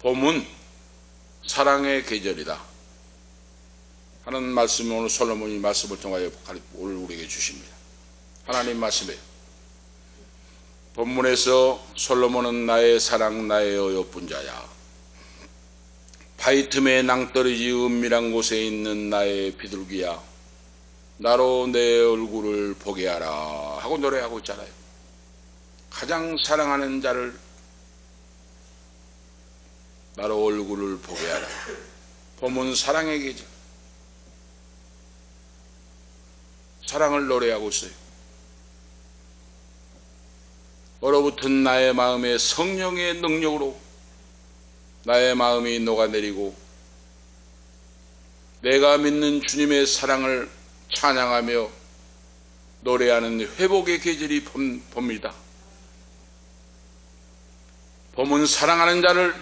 봄은 사랑의 계절이다 하는 말씀을 오늘 솔로몬이 말씀을 통하여 오늘 우리에게 주십니다. 하나님 말씀에 본문에서 솔로몬은 나의 사랑 나의 어여쁜 자야, 바위 틈에 낭떠러지 은밀한 곳에 있는 나의 비둘기야, 나로 내 얼굴을 보게 하라 하고 노래하고 있잖아요. 가장 사랑하는 자를 나로 얼굴을 보게 하라. 봄은 사랑의 계절, 사랑을 노래하고 있어요. 얼어붙은 나의 마음에 성령의 능력으로 나의 마음이 녹아내리고 내가 믿는 주님의 사랑을 찬양하며 노래하는 회복의 계절이 봄이다. 봄은 사랑하는 자를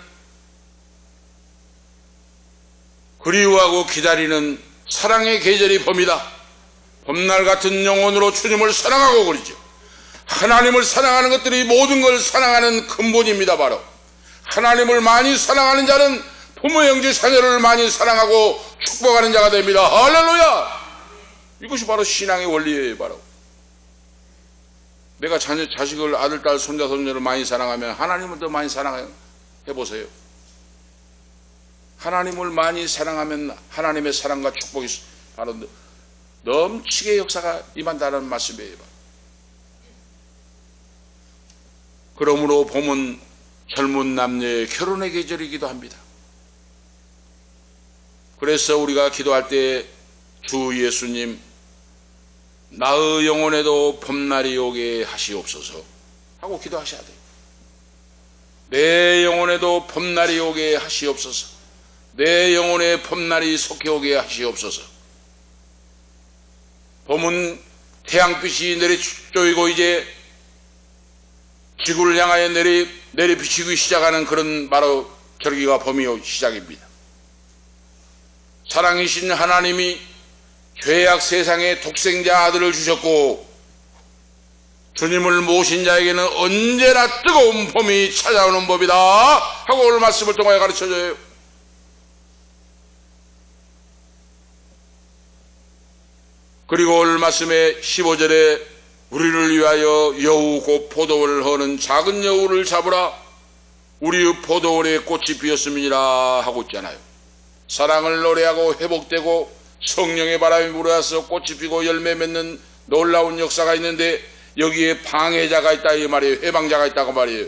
그리워하고 기다리는 사랑의 계절이 봄이다. 봄날 같은 영혼으로 주님을 사랑하고 그러죠. 하나님을 사랑하는 것들이 모든 걸 사랑하는 근본입니다. 바로 하나님을 많이 사랑하는 자는 부모 형제 자녀를 많이 사랑하고 축복하는 자가 됩니다. 할렐루야! 이것이 바로 신앙의 원리예요. 바로 내가 자식을 아들, 딸, 손자, 손녀를 많이 사랑하면 하나님을 더 많이 사랑해요. 해보세요. 하나님을 많이 사랑하면 하나님의 사랑과 축복이 바로 넘치게 역사가 임한다는 말씀이에요. 그러므로 봄은 젊은 남녀의 결혼의 계절이기도 합니다. 그래서 우리가 기도할 때 주 예수님, 나의 영혼에도 봄날이 오게 하시옵소서 하고 기도하셔야 돼요. 내 영혼에도 봄날이 오게 하시옵소서. 내 영혼에 봄날이 속해 오게 하시옵소서. 봄은 태양빛이 내리쪼이고 이제 지구를 향하여 내리비치기 시작하는 그런 바로 절기가 봄이 시작입니다. 사랑이신 하나님이 죄악 세상에 독생자 아들을 주셨고 주님을 모신 자에게는 언제나 뜨거운 봄이 찾아오는 법이다 하고 오늘 말씀을 통하여 가르쳐줘요. 그리고 오늘 말씀에 15절에 우리를 위하여 여우 곧 포도원을 허는 작은 여우를 잡으라. 우리의 포도원에 꽃이 피었음이니라 하고 있잖아요. 사랑을 노래하고 회복되고 성령의 바람이 불어와서 꽃이 피고 열매 맺는 놀라운 역사가 있는데 여기에 방해자가 있다 이 말이에요. 해방자가 있다고 말이에요.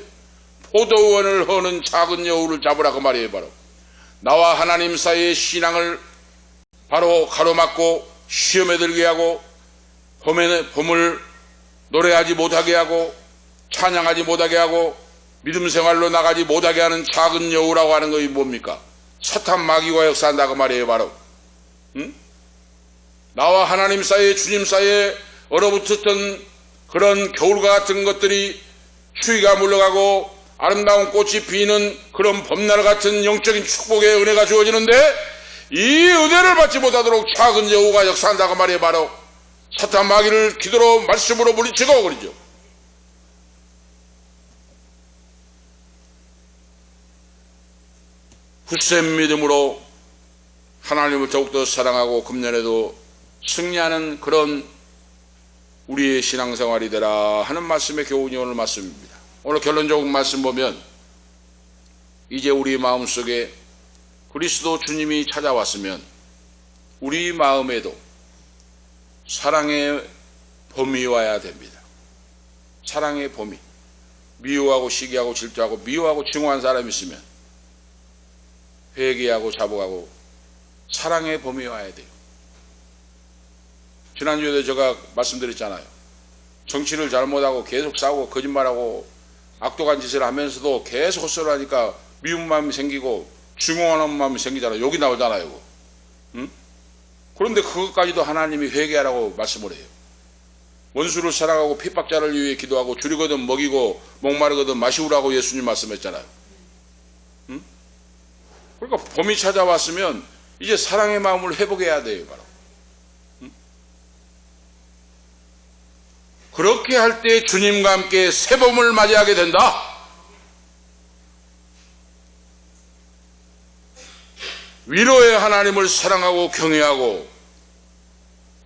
포도원을 허는 작은 여우를 잡으라고 말이에요. 바로 나와 하나님 사이의 신앙을 바로 가로막고 시험에 들게 하고 봄을 노래하지 못하게 하고 찬양하지 못하게 하고 믿음 생활로 나가지 못하게 하는 작은 여우라고 하는 것이 뭡니까? 사탄 마귀가 역사한다고 말이에요. 바로 나와 하나님 사이에 주님 사이에 얼어붙었던 그런 겨울과 같은 것들이 추위가 물러가고 아름다운 꽃이 피는 그런 봄날 같은 영적인 축복의 은혜가 주어지는데, 이 은혜를 받지 못하도록 작은 여우가 역사한다고 말이에요. 바로 사탄 마귀를 기도로 말씀으로 물리치고 그러죠. 굳센 믿음으로 하나님을 더욱더 사랑하고 금년에도 승리하는 그런 우리의 신앙생활이 되라 하는 말씀의 교훈이 오늘 말씀입니다. 오늘 결론적인 말씀 보면, 이제 우리 마음속에 그리스도 주님이 찾아왔으면 우리 마음에도 사랑의 봄이 와야 됩니다. 사랑의 봄이. 미워하고 시기하고 질투하고 미워하고 증오한 사람이 있으면 회개하고 자복하고 사랑의 봄이 와야 돼요. 지난주에도 제가 말씀드렸잖아요. 정치를 잘못하고 계속 싸우고 거짓말하고 악독한 짓을 하면서도 계속 헛소리하니까 미운 마음이 생기고 증오하는 마음이 생기잖아요. 욕이 나오잖아요. 응? 그런데 그것까지도 하나님이 회개하라고 말씀을 해요. 원수를 사랑하고 핍박자를 위해 기도하고 줄이거든 먹이고 목마르거든 마시우라고 예수님 말씀했잖아요. 응? 그러니까 봄이 찾아왔으면 이제 사랑의 마음을 회복해야 돼요. 바로. 그렇게 할 때 주님과 함께 새 봄을 맞이하게 된다. 위로의 하나님을 사랑하고 경외하고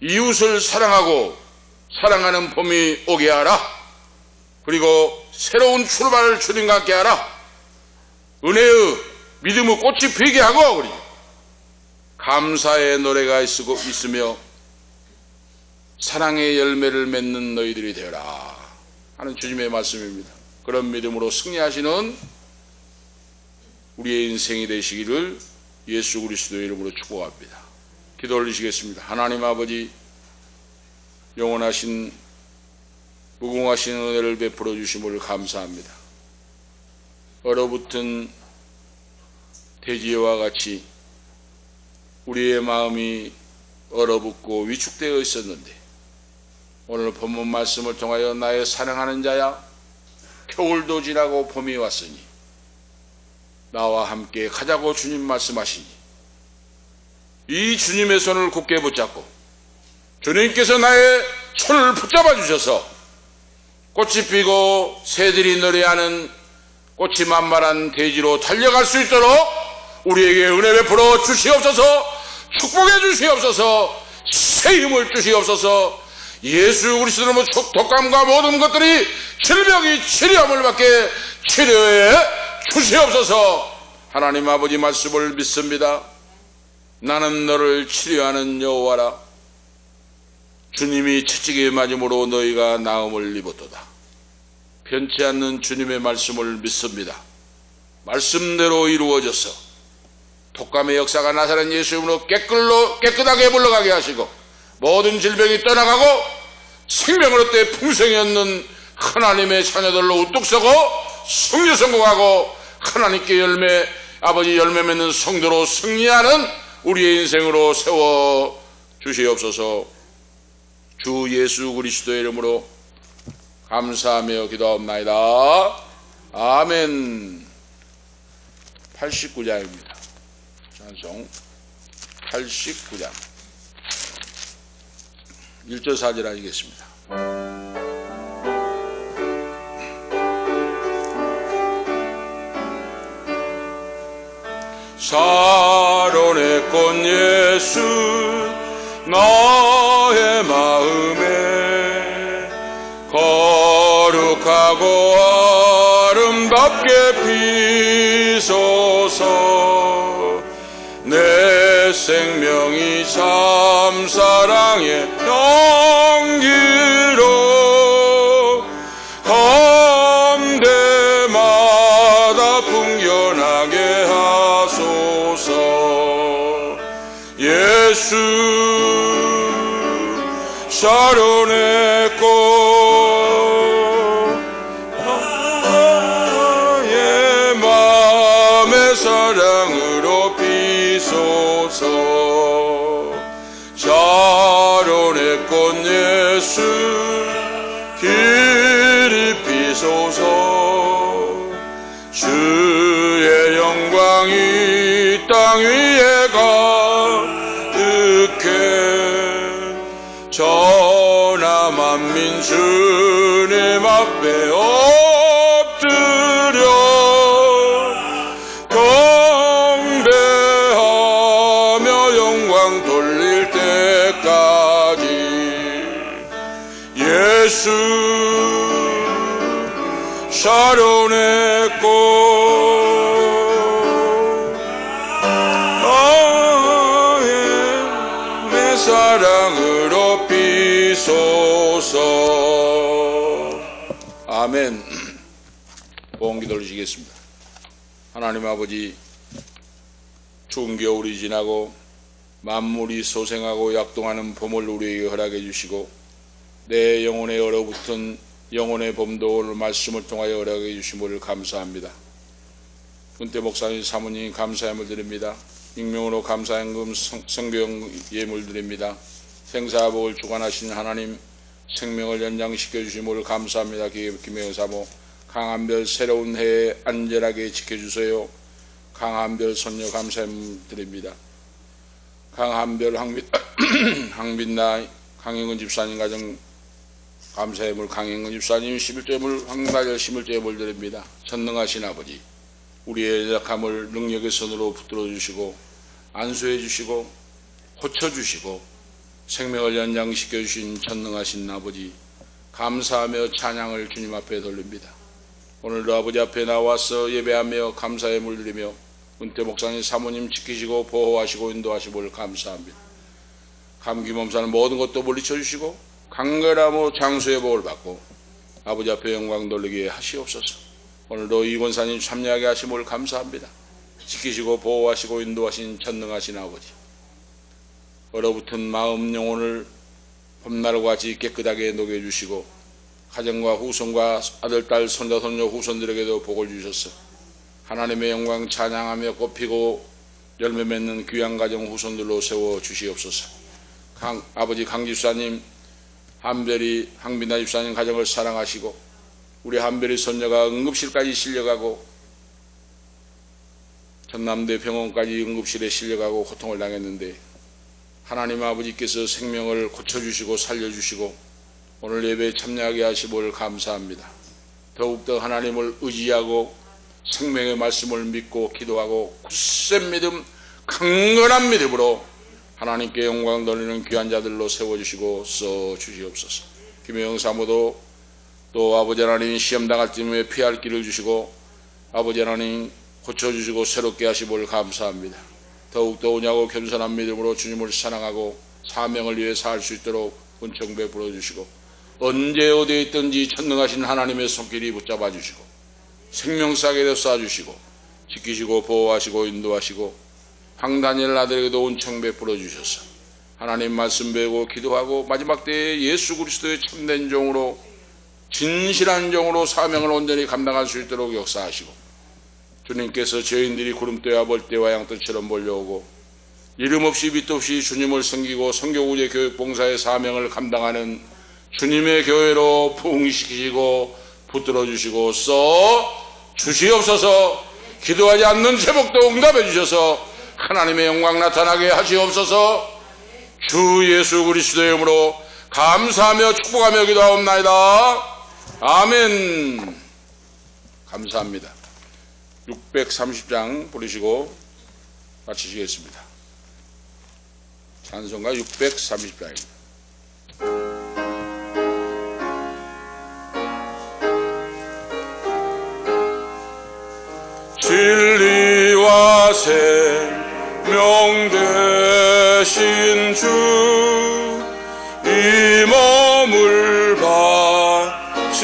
이웃을 사랑하고 사랑하는 봄이 오게 하라. 그리고 새로운 출발을 주님과 함께 하라. 은혜의 믿음의 꽃이 피게 하고 감사의 노래가 있으며 사랑의 열매를 맺는 너희들이 되어라 하는 주님의 말씀입니다. 그런 믿음으로 승리하시는 우리의 인생이 되시기를 예수 그리스도의 이름으로 축복합니다. 기도 올리시겠습니다. 하나님 아버지, 영원하신 무궁하신 은혜를 베풀어 주심을 감사합니다. 얼어붙은 대지와 같이 우리의 마음이 얼어붙고 위축되어 있었는데, 오늘 본문 말씀을 통하여 나의 사랑하는 자야, 겨울도 지나고 봄이 왔으니 나와 함께 가자고 주님 말씀하시니, 이 주님의 손을 굳게 붙잡고 주님께서 나의 손을 붙잡아 주셔서 꽃이 피고 새들이 노래하는 꽃이 만발한 대지로 달려갈 수 있도록 우리에게 은혜 베풀어 주시옵소서. 축복해 주시옵소서. 새 힘을 주시옵소서. 예수 그리스도로 독감과 모든 것들이 질병이 치료함을 받게 치료해 주시옵소서. 하나님 아버지 말씀을 믿습니다. 나는 너를 치료하는 여호와라. 주님이 채찍에 맞음으로 너희가 나음을 입었도다. 변치 않는 주님의 말씀을 믿습니다. 말씀대로 이루어져서 독감의 역사가 나사렛 예수 이름으로 깨끗하게 물러가게 하시고 모든 질병이 떠나가고 생명을 얻되 풍성히 얻는 하나님의 자녀들로 우뚝 서고 승리 성공하고 하나님께 아버지 열매 맺는 성도로 승리하는 우리의 인생으로 세워 주시옵소서. 주 예수 그리스도의 이름으로 감사하며 기도하옵나이다. 아멘. 89장입니다. 찬송 89장 1절 4절 하시겠습니다. 사론의 꽃 예수 나의 마음에 거룩하고 아름답게 피소서. 내 생명이 참 사랑의 향기로 감대마다 풍겨나게 하소서. 예수 샤론의 꽃 나의 맘의 사랑으로 피소서. 샤론의 꽃 예수 길이 피소서. 주의 영광이 땅 위에 가득해 전하 만민 주님 앞에 엎드려 경배하며 영광 돌릴 때까지 예수 샤론의 꽃 내 사랑으로 비소서. 아멘. 봉기 돌리시겠습니다. 하나님 아버지, 추운 겨울이 지나고 만물이 소생하고 약동하는 봄을 우리에게 허락해 주시고 내 영혼에 얼어붙은 영혼의 봄도 오늘 말씀을 통하여 허락해 주심을 감사합니다. 은퇴 목사님 사모님 감사함을 드립니다. 익명으로 감사연금 성경 예물 드립니다. 생사복을 주관하신 하나님 생명을 연장시켜 주심을 감사합니다. 김혜영 사모 강한별 새로운 해에 안전하게 지켜주세요. 강한별 손녀 감사함 드립니다. 강한별 황빈나 강영근 집사님 가정 감사함을 강영근 집사님 11조물 황나절 11조물 드립니다. 전능하신 아버지, 우리의 약함을 능력의 손으로 붙들어 주시고 안수해 주시고 고쳐 주시고 생명을 연장시켜 주신 전능하신 아버지, 감사하며 찬양을 주님 앞에 돌립니다. 오늘도 아버지 앞에 나와서 예배하며 감사의 물드리며 은퇴 목사님 사모님 지키시고 보호하시고 인도하시고 감사합니다. 감기 몸사는 모든 것도 물리쳐 주시고 강건하고 장수의 복을 받고 아버지 앞에 영광 돌리게 하시옵소서. 오늘도 이권사님 참여하게 하심을 감사합니다. 지키시고 보호하시고 인도하신 전능하신 아버지, 얼어붙은 마음 영혼을 봄날과 같이 깨끗하게 녹여주시고 가정과 후손과 아들, 딸, 손자, 손녀, 후손들에게도 복을 주셔서 하나님의 영광 찬양하며 꽃피고 열매 맺는 귀한 가정 후손들로 세워 주시옵소서. 아버지 강집사님, 한별이 황빈나 집사님 가정을 사랑하시고 우리 한별이 손녀가 응급실까지 실려가고 전남대 병원까지 응급실에 실려가고 고통을 당했는데 하나님 아버지께서 생명을 고쳐주시고 살려주시고 오늘 예배에 참여하게 하심을 감사합니다. 더욱더 하나님을 의지하고 생명의 말씀을 믿고 기도하고 굳센 믿음, 강건한 믿음으로 하나님께 영광 돌리는 귀한 자들로 세워주시고 써주시옵소서. 김혜영 사모도 또 아버지 하나님 시험 당할 때에 피할 길을 주시고 아버지 하나님 고쳐주시고 새롭게 하심을 감사합니다. 더욱더 오냐고 겸손한 믿음으로 주님을 사랑하고 사명을 위해 살 수 있도록 은총 베풀어 주시고 언제 어디에 있든지 전능하신 하나님의 손길이 붙잡아 주시고 생명싸게 쏴주시고 지키시고 보호하시고 인도하시고 황다니엘 아들에게도 은총 베풀어 주셔서 하나님 말씀 배우고 기도하고 마지막 때에 예수 그리스도의 참된 종으로 진실한 종으로 사명을 온전히 감당할 수 있도록 역사하시고 주님께서 죄인들이 구름대와 벌대와 양떼처럼 몰려오고 이름 없이 빛 없이 주님을 섬기고 선교구제 교육 봉사의 사명을 감당하는 주님의 교회로 부흥시키시고 붙들어 주시고 써 주시옵소서. 기도하지 않는 제목도 응답해 주셔서 하나님의 영광 나타나게 하시옵소서. 주 예수 그리스도의 이름으로 감사하며 축복하며 기도하옵나이다. 아멘. 감사합니다. 630장 부르시고 마치시겠습니다. 찬송가 630장입니다. 진리와 생명 되신 주 이 몸을 바치옵니다.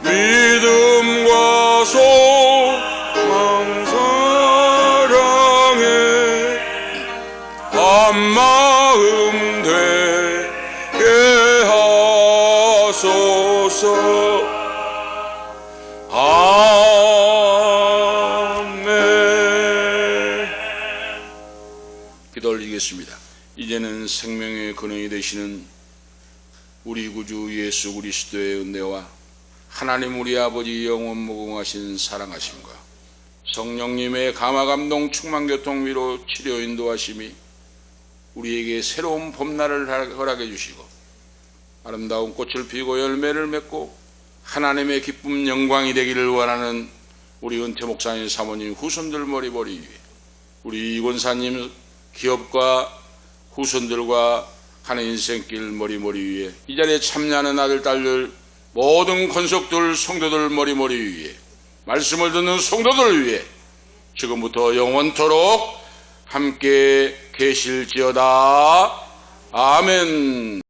믿음과 소망 사랑에 한마음 되게 하소서. 기도 올리겠습니다. 이제는 생명의 근원이 되시는 우리 구주 예수 그리스도의 은혜와 하나님 우리 아버지 영원 무궁하신 사랑하심과 성령님의 감화감동 충만교통 위로 치료 인도하심이 우리에게 새로운 봄날을 허락해 주시고 아름다운 꽃을 피우고 열매를 맺고 하나님의 기쁨 영광이 되기를 원하는 우리 은퇴 목사님 사모님 후손들 머리머리 위에 우리 이권사님 기업과 후손들과 하는 인생길 머리머리 위에 이 자리에 참여하는 아들 딸들 모든 권속들 성도들 머리머리 위에 말씀을 듣는 성도들 위에 지금부터 영원토록 함께 계실지어다. 아멘.